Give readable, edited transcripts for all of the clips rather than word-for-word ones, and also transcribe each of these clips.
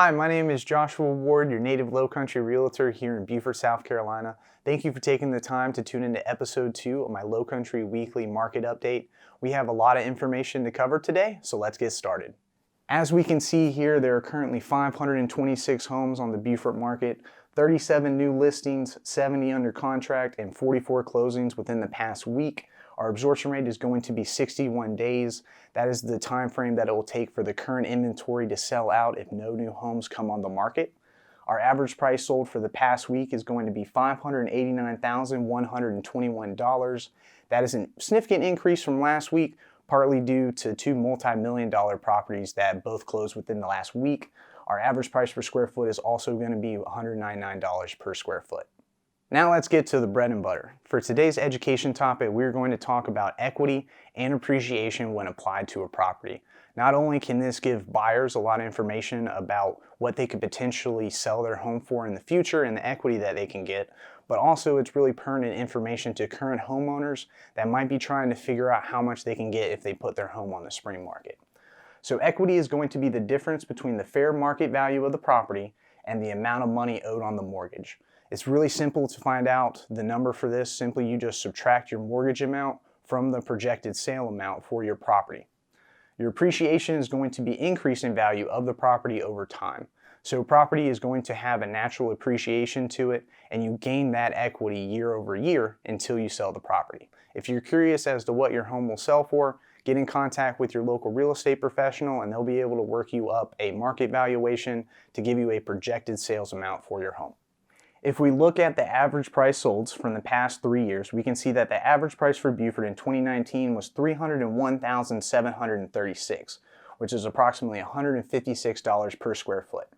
Hi, my name is Joshua Ward, your native Lowcountry realtor here in Beaufort, South Carolina. Thank you for taking the time to tune into episode 2 of my Lowcountry weekly market update. We have a lot of information to cover today, so let's get started. As we can see here, there are currently 526 homes on the Beaufort market, 37 new listings, 70 under contract, and 44 closings within the past week. Our absorption rate is going to be 61 days. That is the time frame that it will take for the current inventory to sell out if no new homes come on the market. Our average price sold for the past week is going to be $589,121. That is a significant increase from last week, partly due to two multi-million-dollar properties that both closed within the last week. Our average price per square foot is also going to be $199 per square foot. Now let's get to the bread and butter. For today's education topic, we're going to talk about equity and appreciation when applied to a property. Not only can this give buyers a lot of information about what they could potentially sell their home for in the future and the equity that they can get, but also it's really pertinent information to current homeowners that might be trying to figure out how much they can get if they put their home on the spring market. So equity is going to be the difference between the fair market value of the property and the amount of money owed on the mortgage. It's really simple to find out the number for this. Simply, you just subtract your mortgage amount from the projected sale amount for your property. Your appreciation is going to be increase in value of the property over time. So property is going to have a natural appreciation to it, and you gain that equity year over year until you sell the property. If you're curious as to what your home will sell for, get in contact with your local real estate professional and they'll be able to work you up a market valuation to give you a projected sales amount for your home. If we look at the average price solds from the past 3 years, we can see that the average price for Beaufort in 2019 was $301,736, which is approximately $156 per square foot.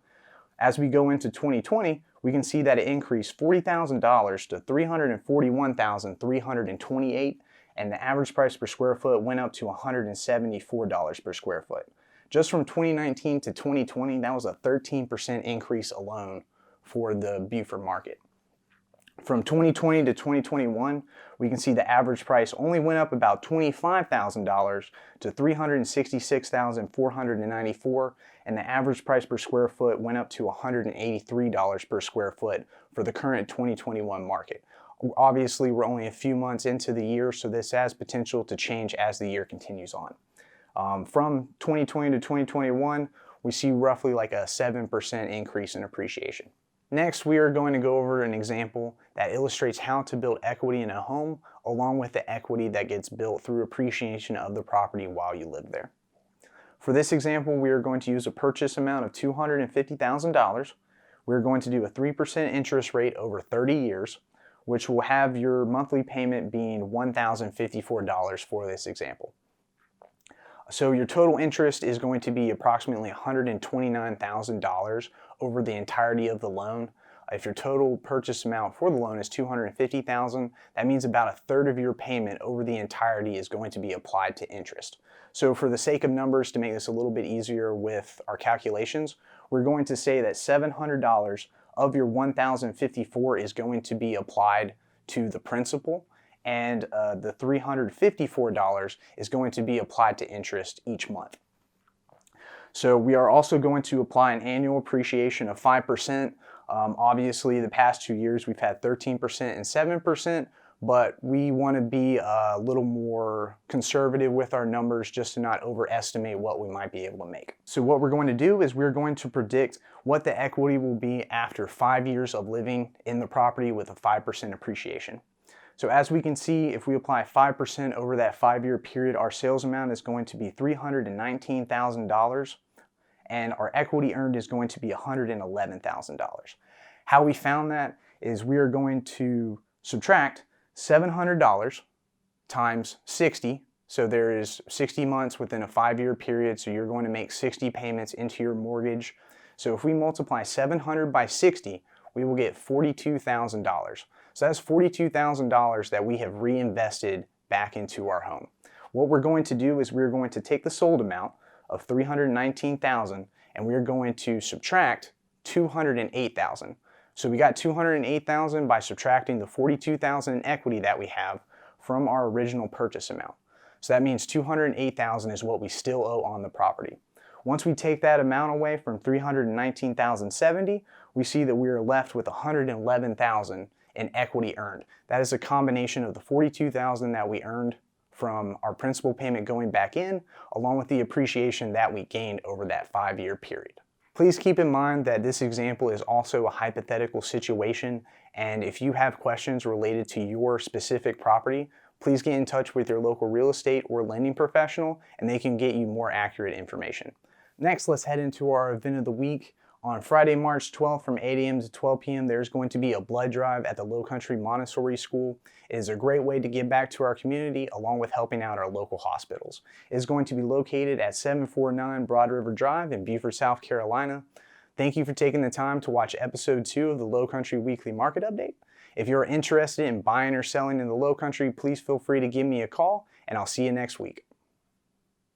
As we go into 2020, we can see that it increased $40,000 to $341,328, and the average price per square foot went up to $174 per square foot. Just from 2019 to 2020, that was a 13% increase alone for the Beaufort market. From 2020 to 2021, we can see the average price only went up about $25,000 to $366,494, and the average price per square foot went up to $183 per square foot for the current 2021 market. Obviously, we're only a few months into the year, so this has potential to change as the year continues on. From 2020 to 2021, we see roughly like a 7% increase in appreciation. Next, we are going to go over an example that illustrates how to build equity in a home, along with the equity that gets built through appreciation of the property while you live there. For this example, we are going to use a purchase amount of $250,000. We're going to do a 3% interest rate over 30 years, which will have your monthly payment being $1,054 for this example. So your total interest is going to be approximately $129,000 over the entirety of the loan. If your total purchase amount for the loan is $250,000, that means about a third of your payment over the entirety is going to be applied to interest. So for the sake of numbers, to make this a little bit easier with our calculations, we're going to say that $700 of your $1,054 is going to be applied to the principal, and the $354 is going to be applied to interest each month. So we are also going to apply an annual appreciation of 5%. Obviously, the past 2 years we've had 13% and 7%, but we want to be a little more conservative with our numbers just to not overestimate what we might be able to make. So what we're going to do is we're going to predict what the equity will be after 5 years of living in the property with a 5% appreciation. So as we can see, if we apply 5% over that 5-year period, our sales amount is going to be $319,000, and our equity earned is going to be $111,000. How we found that is we are going to subtract $700 times 60. So there is 60 months within a 5-year period, so you're going to make 60 payments into your mortgage. So if we multiply 700 by 60, we will get $42,000. So that's $42,000 that we have reinvested back into our home. What we're going to do is we're going to take the sold amount of $319,000 and we're going to subtract $208,000. So we got $208,000 by subtracting the $42,000 in equity that we have from our original purchase amount. So that means $208,000 is what we still owe on the property. Once we take that amount away from 319,070, we see that we are left with 111,000 in equity earned. That is a combination of the 42,000 that we earned from our principal payment going back in, along with the appreciation that we gained over that 5-year period. Please keep in mind that this example is also a hypothetical situation, and if you have questions related to your specific property, please get in touch with your local real estate or lending professional and they can get you more accurate information. Next, let's head into our event of the week. On Friday, March 12th from 8 a.m. to 12 p.m., there's going to be a blood drive at the Lowcountry Montessori School. It is a great way to give back to our community along with helping out our local hospitals. It is going to be located at 749 Broad River Drive in Beaufort, South Carolina. Thank you for taking the time to watch episode 2 of the Lowcountry Weekly Market Update. If you're interested in buying or selling in the Lowcountry, please feel free to give me a call, and I'll see you next week.